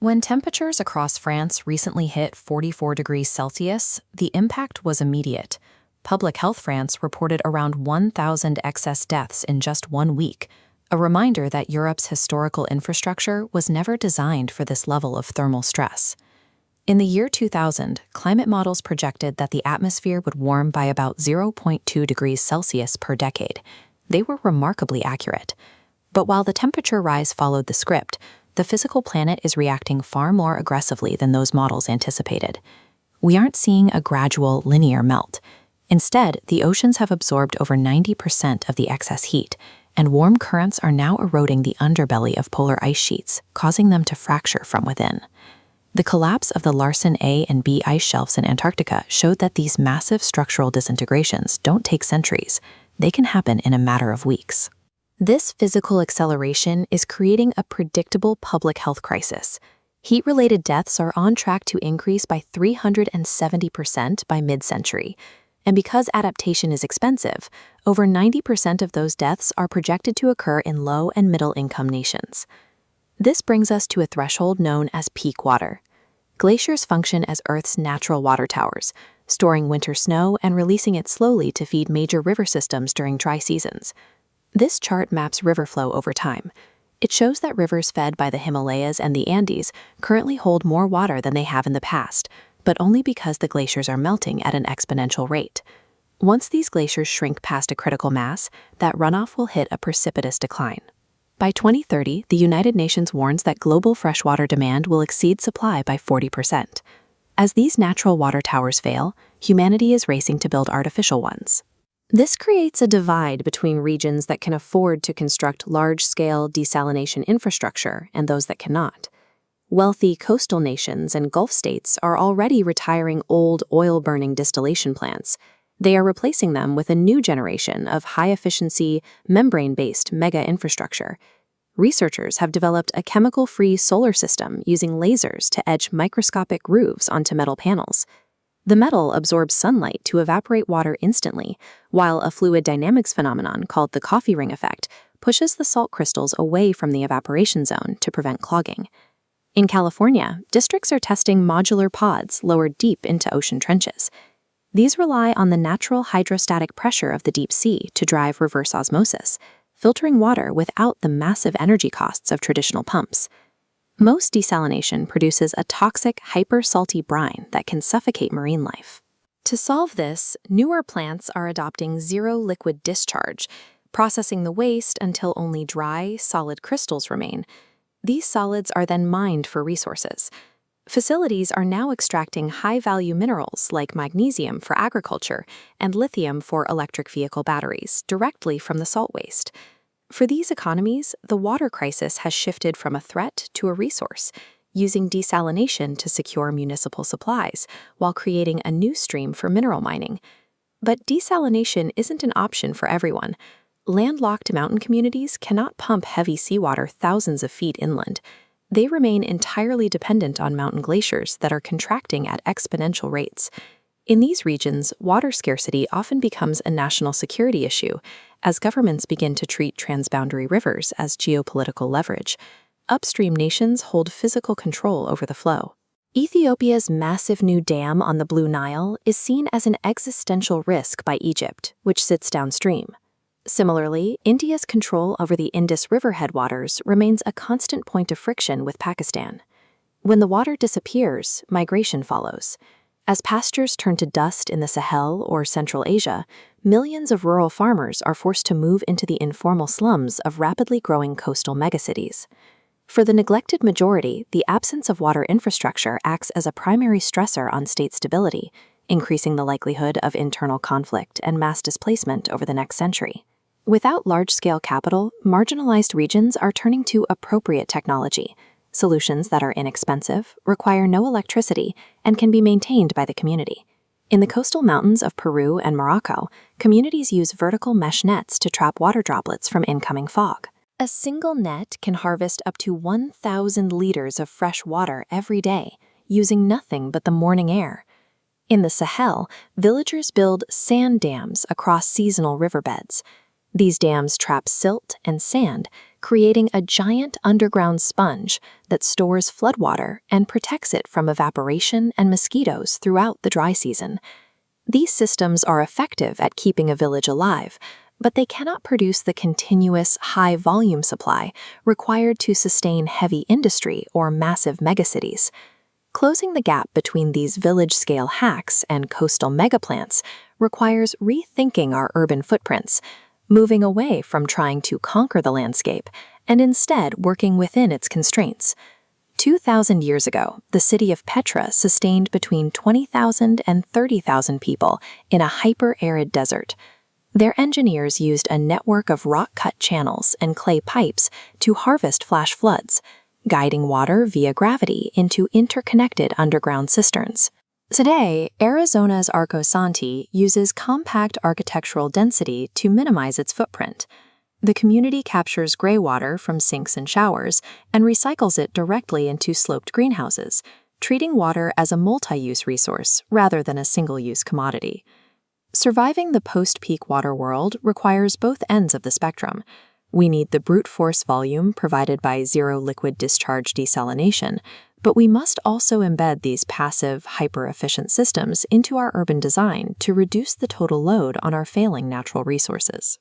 When temperatures across France recently hit 44 degrees Celsius, the impact was immediate. Public Health France reported around 1,000 excess deaths in just 1 week, a reminder that Europe's historical infrastructure was never designed for this level of thermal stress. In the year 2000, climate models projected that the atmosphere would warm by about 0.2 degrees Celsius per decade. They were remarkably accurate. But while the temperature rise followed the script, the physical planet is reacting far more aggressively than those models anticipated. We aren't seeing a gradual, linear melt. Instead, the oceans have absorbed over 90% of the excess heat, and warm currents are now eroding the underbelly of polar ice sheets, causing them to fracture from within. The collapse of the Larsen A and B ice shelves in Antarctica showed that these massive structural disintegrations don't take centuries. They can happen in a matter of weeks. This physical acceleration is creating a predictable public health crisis. Heat-related deaths are on track to increase by 370% by mid-century. And because adaptation is expensive, over 90% of those deaths are projected to occur in low- and middle-income nations. This brings us to a threshold known as peak water. Glaciers function as Earth's natural water towers, storing winter snow and releasing it slowly to feed major river systems during dry seasons. This chart maps river flow over time. It shows that rivers fed by the Himalayas and the Andes currently hold more water than they have in the past, but only because the glaciers are melting at an exponential rate. Once these glaciers shrink past a critical mass, that runoff will hit a precipitous decline. By 2030, the United Nations warns that global freshwater demand will exceed supply by 40%. As these natural water towers fail, humanity is racing to build artificial ones. This creates a divide between regions that can afford to construct large-scale desalination infrastructure and those that cannot. Wealthy coastal nations and Gulf states are already retiring old oil-burning distillation plants. They are replacing them with a new generation of high-efficiency, membrane-based mega-infrastructure. Researchers have developed a chemical-free solar system using lasers to etch microscopic grooves onto metal panels. The metal absorbs sunlight to evaporate water instantly, while a fluid dynamics phenomenon called the coffee ring effect pushes the salt crystals away from the evaporation zone to prevent clogging. In California, districts are testing modular pods lowered deep into ocean trenches. These rely on the natural hydrostatic pressure of the deep sea to drive reverse osmosis, filtering water without the massive energy costs of traditional pumps. Most desalination produces a toxic, hyper-salty brine that can suffocate marine life. To solve this, newer plants are adopting zero liquid discharge, processing the waste until only dry, solid crystals remain. These solids are then mined for resources. Facilities are now extracting high-value minerals like magnesium for agriculture and lithium for electric vehicle batteries directly from the salt waste. For these economies, the water crisis has shifted from a threat to a resource, using desalination to secure municipal supplies while creating a new stream for mineral mining. But desalination isn't an option for everyone. Landlocked mountain communities cannot pump heavy seawater thousands of feet inland. They remain entirely dependent on mountain glaciers that are contracting at exponential rates. In these regions, water scarcity often becomes a national security issue as governments begin to treat transboundary rivers as geopolitical leverage. Upstream nations hold physical control over the flow. Ethiopia's massive new dam on the Blue Nile is seen as an existential risk by Egypt, which sits downstream. Similarly, India's control over the Indus River headwaters remains a constant point of friction with Pakistan. When the water disappears, migration follows. As pastures turn to dust in the Sahel or Central Asia, millions of rural farmers are forced to move into the informal slums of rapidly growing coastal megacities. For the neglected majority, the absence of water infrastructure acts as a primary stressor on state stability, increasing the likelihood of internal conflict and mass displacement over the next century. Without large-scale capital, marginalized regions are turning to appropriate technology, solutions that are inexpensive, require no electricity, and can be maintained by the community. In the coastal mountains of Peru and Morocco, communities use vertical mesh nets to trap water droplets from incoming fog. A single net can harvest up to 1,000 liters of fresh water every day, using nothing but the morning air. In the Sahel, villagers build sand dams across seasonal riverbeds. These dams trap silt and sand, creating a giant underground sponge that stores floodwater and protects it from evaporation and mosquitoes throughout the dry season. These systems are effective at keeping a village alive, but they cannot produce the continuous, high-volume supply required to sustain heavy industry or massive megacities. Closing the gap between these village-scale hacks and coastal megaplants requires rethinking our urban footprints, moving away from trying to conquer the landscape and instead working within its constraints. 2,000 years ago, the city of Petra sustained between 20,000 and 30,000 people in a hyper-arid desert. Their engineers used a network of rock-cut channels and clay pipes to harvest flash floods, guiding water via gravity into interconnected underground cisterns. Today, Arizona's Arcosanti uses compact architectural density to minimize its footprint. The community captures gray water from sinks and showers and recycles it directly into sloped greenhouses, treating water as a multi-use resource rather than a single-use commodity. Surviving the post-peak water world requires both ends of the spectrum. We need the brute force volume provided by zero liquid discharge desalination, but we must also embed these passive, hyper-efficient systems into our urban design to reduce the total load on our failing natural resources.